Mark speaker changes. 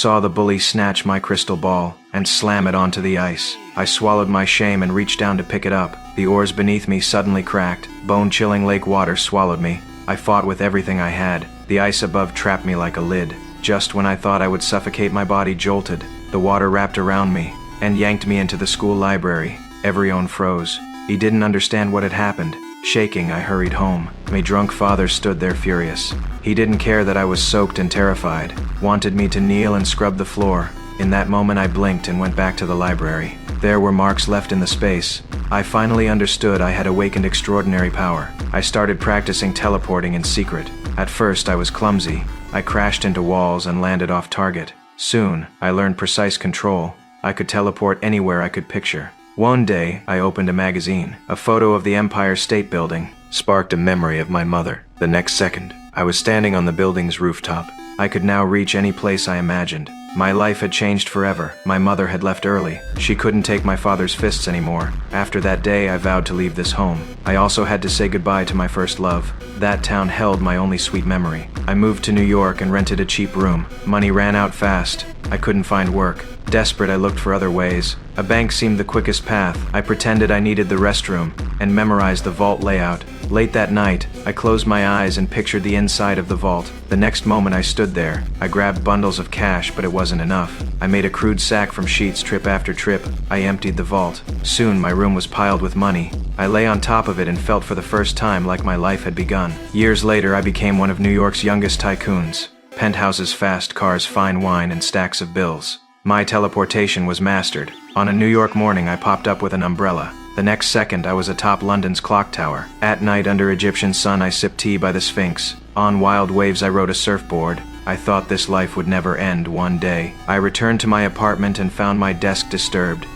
Speaker 1: saw the bully snatch my crystal ball and slam it onto the ice. I swallowed my shame and reached down to pick it up. The oars beneath me suddenly cracked. Bone-chilling lake water swallowed me. I fought with everything I had. The ice above trapped me like a lid. Just when I thought I would suffocate, my body jolted. The water wrapped around me and yanked me into the school library. Everyone froze. He didn't understand what had happened. Shaking, I hurried home. My drunk father stood there furious. He didn't care that I was soaked and terrified. Wanted me to kneel and scrub the floor. In that moment I blinked and went back to the library. There were marks left in the space. I finally understood I had awakened extraordinary power. I started practicing teleporting in secret. At first I was clumsy. I crashed into walls and landed off target. Soon, I learned precise control. I could teleport anywhere I could picture. One day, I opened a magazine. A photo of the Empire State Building sparked a memory of my mother. The next second, I was standing on the building's rooftop. I could now reach any place I imagined. My life had changed forever. My mother had left early. She couldn't take my father's fists anymore. After that day, I vowed to leave this home. I also had to say goodbye to my first love. That town held my only sweet memory. I moved to New York and rented a cheap room. Money ran out fast. I couldn't find work. Desperate, I looked for other ways. A bank seemed the quickest path. I pretended I needed the restroom and memorized the vault layout. Late that night, I closed my eyes and pictured the inside of the vault. The next moment I stood there. I grabbed bundles of cash, but it wasn't enough. I made a crude sack from sheets trip after trip. I emptied the vault. Soon my room was piled with money. I lay on top of it and felt for the first time like my life had begun. Years later, I became one of New York's youngest tycoons. Penthouses, fast cars, fine wine, and stacks of bills. My teleportation was mastered. On a New York morning, I popped up with an umbrella. The next second, I was atop London's clock tower. At night, under Egyptian sun, I sipped tea by the Sphinx. On wild waves, I rode a surfboard. I thought this life would never end. One day, I returned to my apartment and found my desk disturbed.